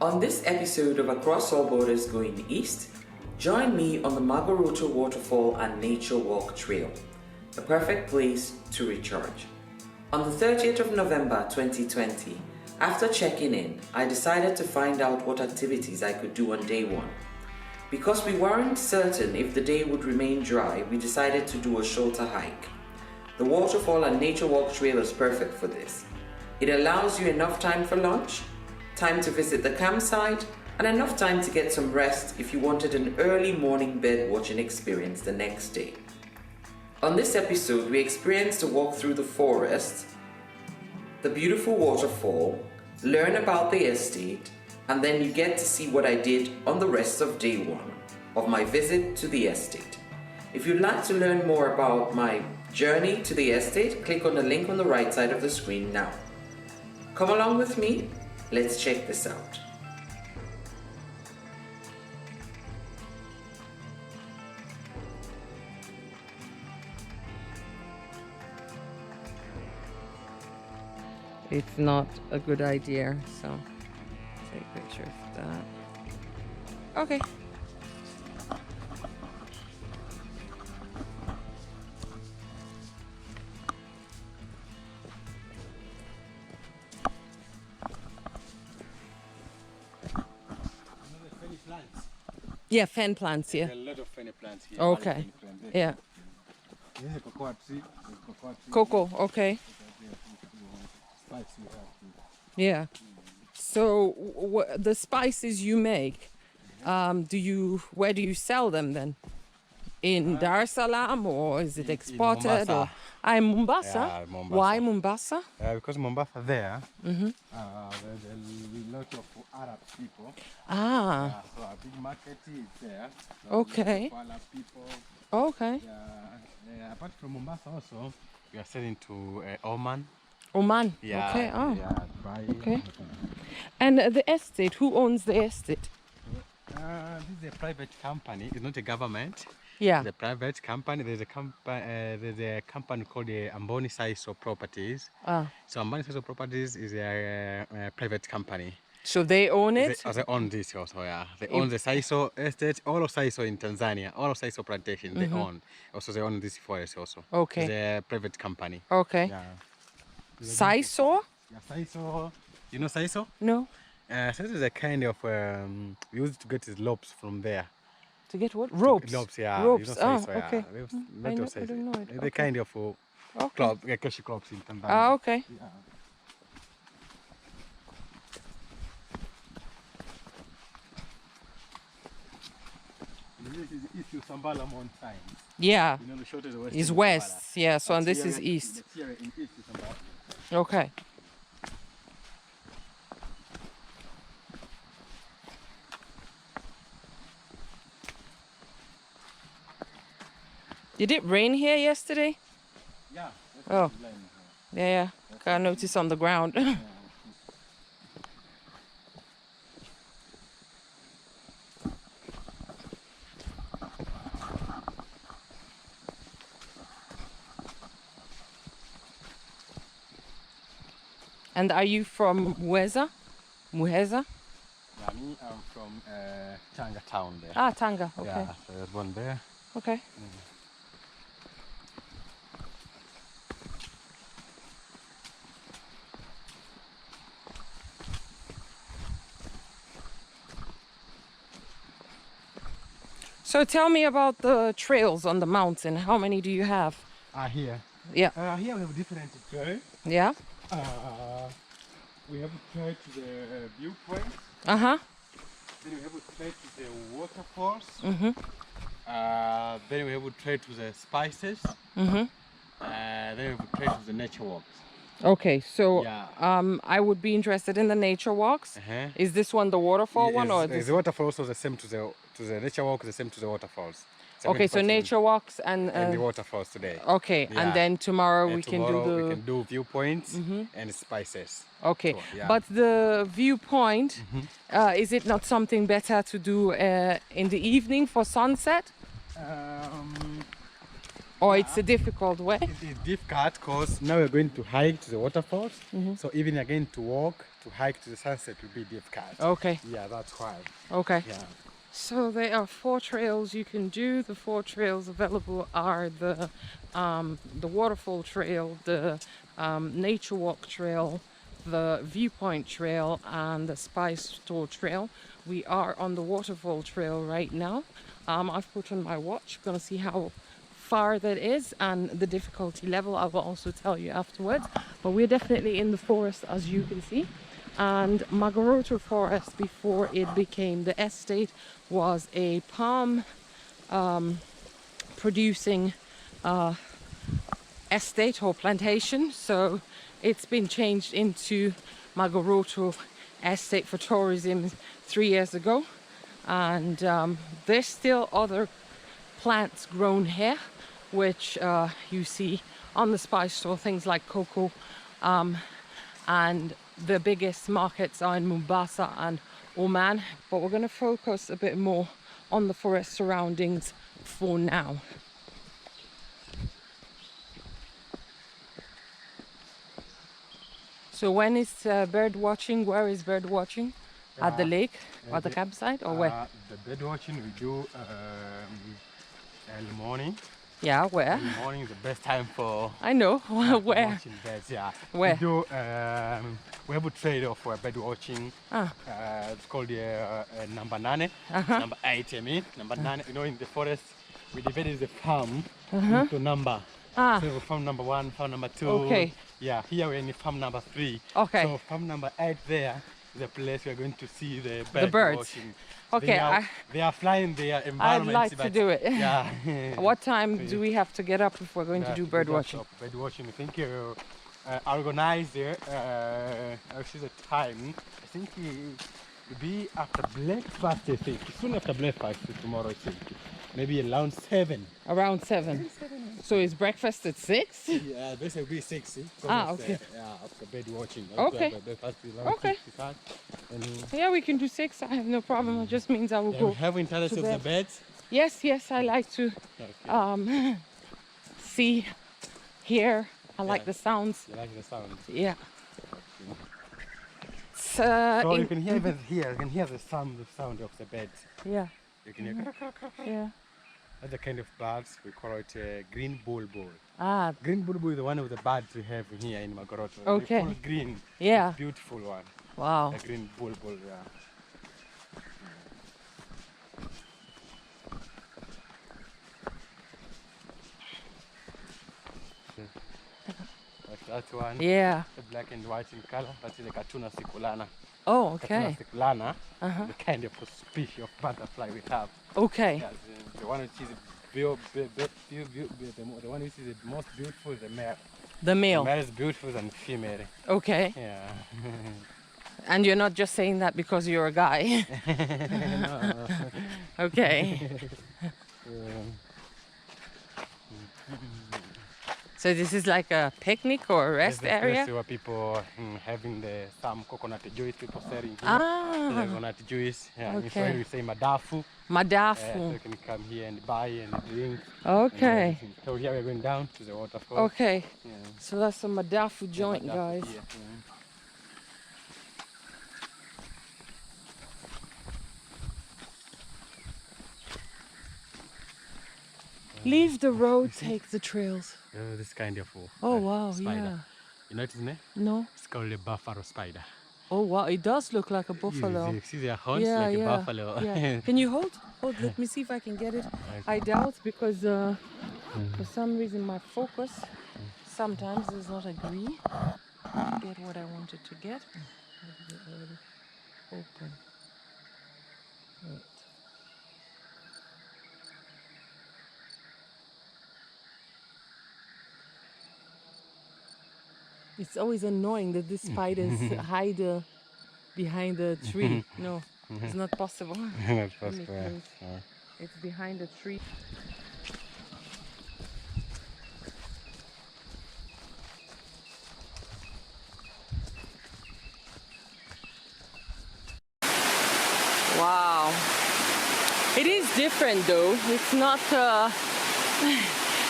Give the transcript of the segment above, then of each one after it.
On this episode of Across All Borders Going East, join me on the Magoroto Waterfall and Nature Walk Trail, the perfect place to recharge. On the 30th of November 2020, after checking in, I decided to find out what activities I could do on day one. Because we weren't certain if the day would remain dry, we decided to do a shorter hike. The Waterfall and Nature Walk Trail is perfect for this. It allows you enough time for lunch, time to visit the campsite, and enough time to get some rest if you wanted an early morning bed watching experience the next day. On this episode, we experienced a walk through the forest, the beautiful waterfall, learn about the estate, and then you get to see what I did on the rest of day one of my visit to the estate. If you'd like to learn more about my journey to the estate, click on the link on the right side of the screen now. Come along with me. Let's check this out. It's not a good idea, so take a picture of that. Okay. Yeah, fan plants, yeah. There's a lot of fan plants here. Okay. Yeah. This is a cocoa tree. Cocoa, okay. Yeah. So the spices you make, where do you sell them then? In Dar es Salaam, or is it exported? In Mombasa. Yeah, Mombasa. Why Mombasa? Because Mombasa there, there's a lot of Arab people. So a big market is there. So Okay. Arab people. Okay. Apart from Mombasa also, we are selling to Oman. Oman. Yeah. Okay. Oh. Yeah, Dubai. Okay. And the estate, who owns the estate? This is a private company. It's not a government. Yeah. It's a private company. There's a company called Amboni Saiso Properties. So Amboni Saiso Properties is a private company. So they own it? They own this also, yeah. They own the Saiso estate, all of Saiso in Tanzania, all of Saiso plantation they own. Also they own this forest also. Okay. It's a private company. Okay. Yeah. Saiso? Yeah, Saiso. You know Saiso? No. Saiso is a kind of, we used to get his lobs from there. To get what? Ropes? Lobs, yeah. Ropes. You know Saiso, yeah. Okay. I don't know it. The kind of club, Keshi clubs in Tanzania. Okay. Yeah. This is east to Sambala Mountain. Yeah. You know the shortest west. Is west, yeah. So and this is east. Here in east is Sambala. Okay. Did it rain here yesterday? Yeah. Oh. Yeah. Got a notice on the ground. And are you from Muheza? Muheza? Yeah, me, I'm from Tanga town there. Tanga. Okay. Yeah, so I was born there. Okay. So tell me about the trails on the mountain. How many do you have? Here. Yeah. Here we have different trails. Yeah? We have a trail to the viewpoint. Uh-huh. Then we have a trail to the waterfalls. Mm-hmm. Then we have a trail to the spices. Mm-hmm. Then we have a trail to the nature walks. Okay, so Yeah. I would be interested in the nature walks. Is this one the waterfall one, or is the waterfall also the same to the nature walk, the same to the waterfalls? Okay, so nature walks and the waterfalls today. Okay, Yeah. and then tomorrow we can we can do viewpoints Mhm. and spices. Okay, So, yeah. but the viewpoint, is it not something better to do in the evening for sunset? Or it's a difficult way? It is difficult because now we're going to hike to the waterfalls. So even again to walk, to hike to the sunset will be difficult. Okay. Yeah, that's why. Okay. Yeah. So there are 4 trails you can do. The 4 trails available are the waterfall trail, the nature walk trail, the viewpoint trail, and the spice store trail. We are on the waterfall trail right now. I've put on my watch. Gonna see how far that is and the difficulty level. I will also tell you afterwards. But we're definitely in the forest, as you can see. And Magoroto forest, before it became the estate, was a palm producing estate or plantation. So it's been changed into Magoroto estate for tourism 3 years ago. And there's still other plants grown here, which you see on the spice store, things like cocoa, and the biggest markets are in Mombasa and Oman, but we're going to focus a bit more on the forest surroundings for now. So when is bird watching? Where is bird watching? At the lake, at the campsite, or where? The bird watching we do early morning. Yeah, where? Early morning is the best time for. I know. Where? Watching birds, yeah. Where? We do. We have a trade off for bird watching. It's called number 9, number 8. I mean, number 9. You know, in the forest, we divided the farm into number. So farm number 1, farm number 2. Okay. Yeah, here we're in farm number 3. Okay. So farm number 8 there is the place we're going to see the birds watching. Okay, they are flying their environment. I'd like to do it. Yeah. What time do we have to get up if we're going to do bird watching? Bird watching, I think organizer, I'll see the time. I think it'll be after breakfast, I think. Soon after breakfast tomorrow, I think. Maybe around 7. Around 7. So is breakfast at 6? Yeah, this will be 6. Okay. After bird watching. Okay. Okay. Yeah, we can do 6. I have no problem. It just means I will go. You have interest of the birds? Yes, I like to see, hear. I like the sounds. You like the sounds? Yeah. So you can hear even here. You can hear the sound of the birds. Yeah. You can hear. Yeah. That's the kind of birds we call it green bulbul. Green bulbul is one of the birds we have here in Magoroto. Okay. Full green. Yeah. It's beautiful one. Wow. The green bulbul, yeah. That's one. Yeah. The black and white in color. That's the Katuna siculana. Oh, okay. Katuna siculana, the kind of species of butterfly we have. Okay. Yeah, the one which is the one which is the most beautiful is the male. The male. The male is beautiful than female. Okay. Yeah. And you're not just saying that because you're a guy. No. Okay. So this is like a picnic or a rest area? Where people having some coconut juice, people selling here. Coconut juice. Yeah. Okay. In Swahili we say madafu. Madafu. So you can come here and buy and drink. Okay. So here we're going down to the waterfall. Okay. Yeah. So that's a madafu joint, Madafu guys. here. Leave the road, take the trails. This kind of wow, spider. yeah. You know its name? No. It's called a buffalo spider. Oh wow, it does look like a buffalo. You see their horns like a buffalo. Yeah. Can you hold? Let me see if I can get it. I doubt because for some reason my focus sometimes does not agree to get what I wanted to get. Already open. Wait. It's always annoying that these spiders hide behind the tree. No, it's not possible. Not possible. It's behind the tree. Wow. It is different though. It's not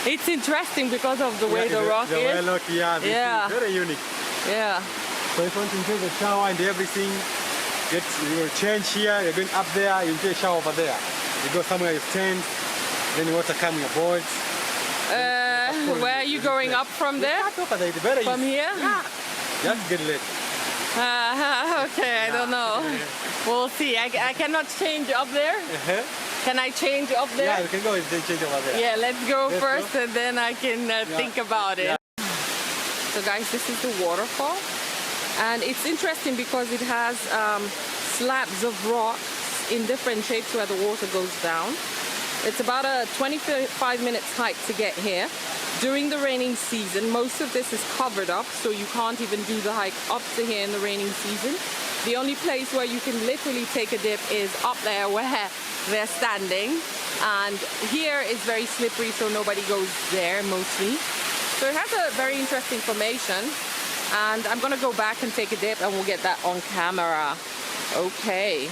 It's interesting because of the way the rock the way is. rock, yeah, this Yeah. is very unique. Yeah. So if you want to enjoy the shower and everything, you will change here, you're going up there, you enjoy a shower over there. You go somewhere, you stand, then the water come in your boards. Where are you going up from there? From here? Yeah. Just get lit. Okay, I don't know. We'll see. I cannot change up there. Can I change up there? Yeah, you can go and then change over there. Yeah, let's go Let's first go. and then I can think about it. So guys, this is the waterfall. And it's interesting because it has slabs of rocks in different shapes where the water goes down. It's about a 25 minutes hike to get here. During the raining season, most of this is covered up, so you can't even do the hike up to here in the raining season. The only place where you can literally take a dip is up there where they're standing. And here is very slippery, so nobody goes there mostly. So it has a very interesting formation. And I'm gonna go back and take a dip and we'll get that on camera. Okay.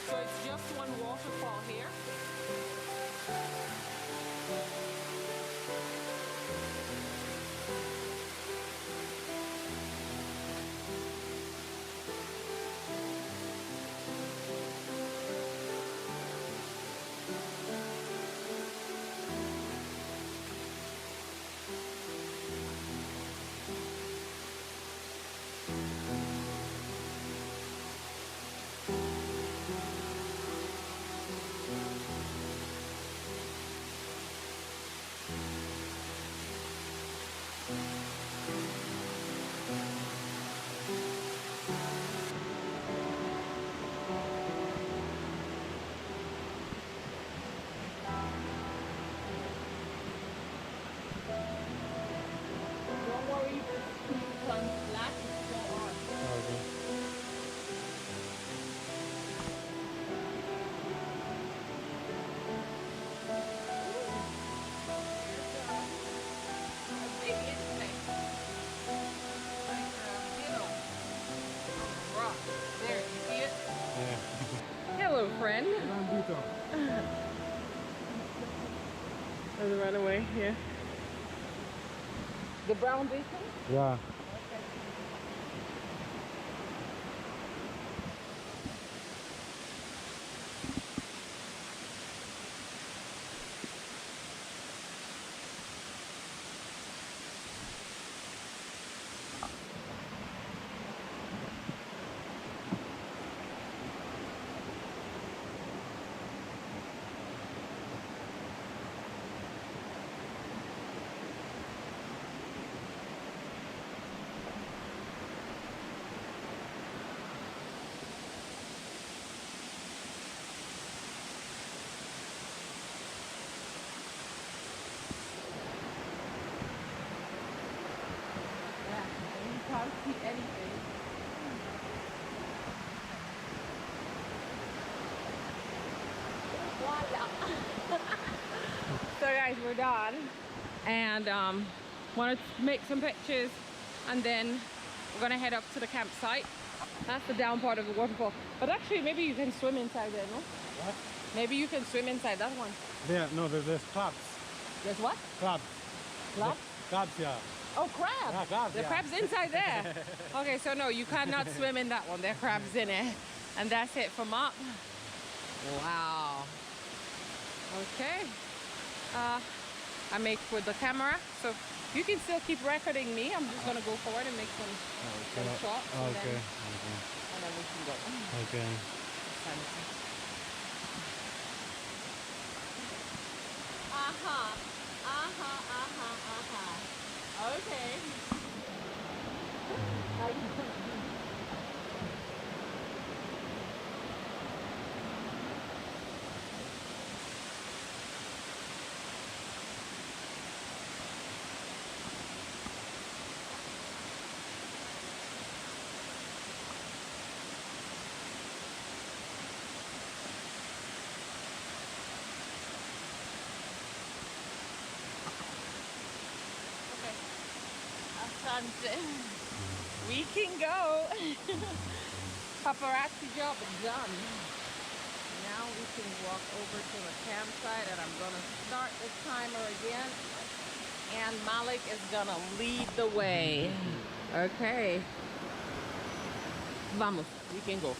So it's just one waterfall here. Don't worry, it's on flat, it's so hard. Big insect. Like, rock. There, you see it? Hello, friend. There's a runaway here. The brown beacon? Yeah. Can't see anything. So guys, we're done and wanted to make some pictures and then we're gonna head up to the campsite. That's the down part of the waterfall. But actually maybe you can swim inside there, no? What? Maybe you can swim inside that one. There, no, there's crabs. There's what? Crabs. Crabs? Crabs, yeah. Oh, crabs! Yeah, crabs, The yeah. crabs inside there. Okay, so no, you cannot swim in that one. There are crabs in it. And that's it from up. Wow. Okay. I make with the camera, so you can still keep recording me. I'm just gonna go forward and make some shots. And then we can go. Okay. Okay. Asante. We can go. Paparazzi job is done. Now we can walk over to the campsite and I'm gonna start the timer again. And Malik is gonna lead the way. Okay. Vamos, we can go.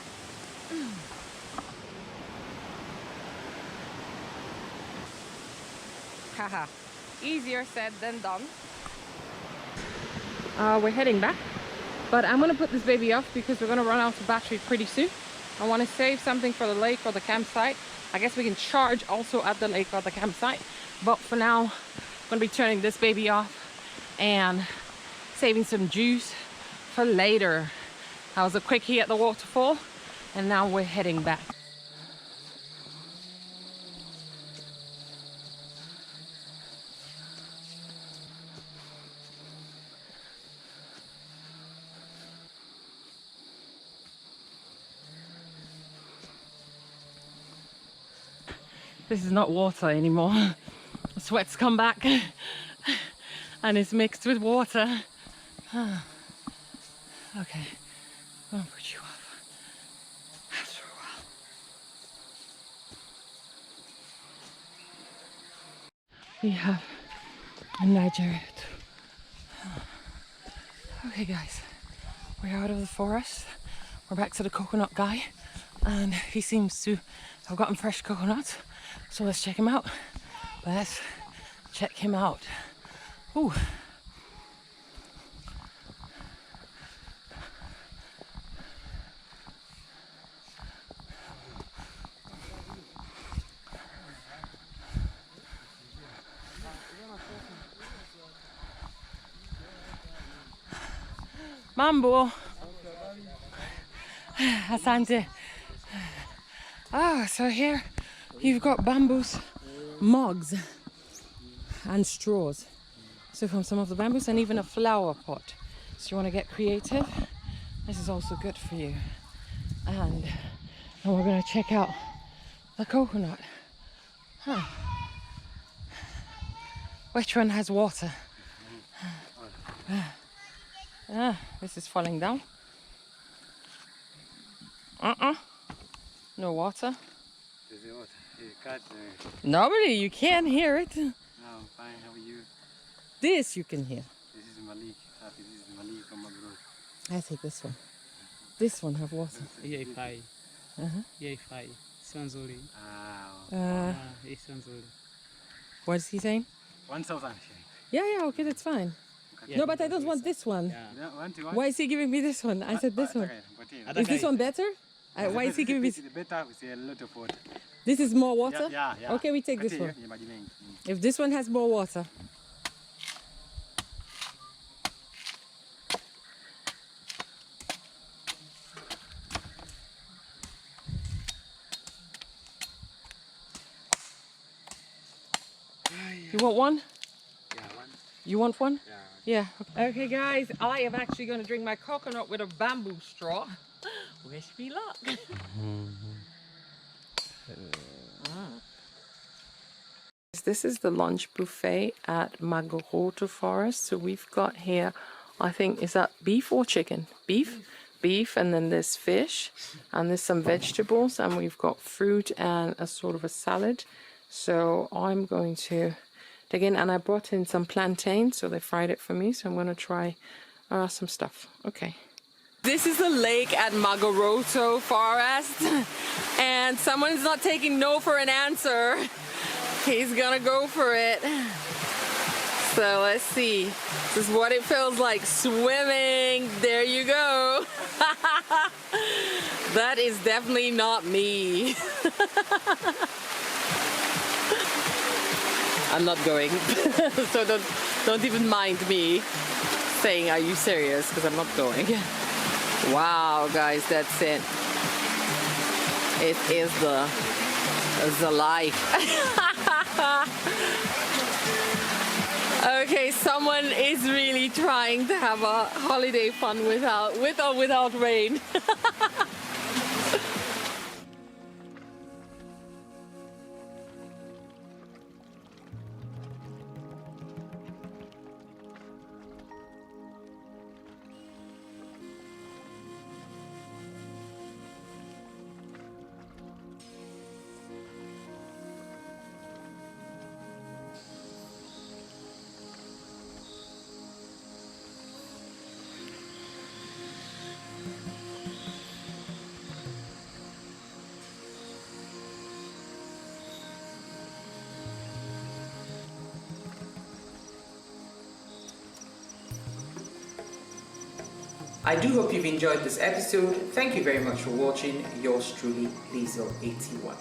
Haha, easier said than done. We're heading back, but I'm gonna put this baby off because we're gonna run out of battery pretty soon. I want to save something for the lake or the campsite. I guess we can charge also at the lake or the campsite, but for now I'm gonna be turning this baby off and saving some juice for later. That was a quickie at the waterfall, and now we're heading back. This is not water anymore. The sweat's come back and it's mixed with water. Okay, I'll put you off after a while. We have a Nigeria too. Okay guys, we're out of the forest. We're back to the coconut guy and he seems to have gotten fresh coconuts. So let's check him out. Let's check him out. Ooh. Mambo. Asante. Ah, so here you've got bamboos, mugs, and straws. So from some of the bamboos, and even a flower pot. So you want to get creative, this is also good for you. And we're going to check out the coconut. Huh. Which one has water? This is falling down. No water. Nobody, you can't hear it. No, I'm fine. How are you? This you can hear. This is Malik. This is Malik from Magoroto. I take this one. This one have water. Yai fai. Swanzuri. Swanzuri. What is he saying? 1,000. Yeah, okay, that's fine. Yeah, No, but I don't want this one. Yeah. Why is he giving me this one? I said this one. Is this one better? Why is he giving me? Better with a lot of water. This is more water? Yeah. Okay, we take this one. If this one has more water. You want one? Yeah, one. You want one? Yeah. Yeah. Okay guys, I am actually going to drink my coconut with a bamboo straw. Wish me luck. This is the lunch buffet at Magoroto Forest. So we've got here, I think, is that beef or chicken? Beef? Beef, and then there's fish, and there's some vegetables, and we've got fruit and a sort of a salad. So I'm going to dig in, and I brought in some plantain, so they fried it for me. So I'm going to try some stuff. Okay. This is the lake at Magoroto Forest, and someone's not taking no for an answer. He's gonna go for it. So let's see. This is what it feels like swimming. There you go. That is definitely not me. I'm not going. So don't even mind me saying, are you serious? Because I'm not going. Wow, guys, that's it. It is the life. Okay, someone is really trying to have a holiday fun with or without rain. I do hope you've enjoyed this episode. Thank you very much for watching. Yours truly, Hazel81.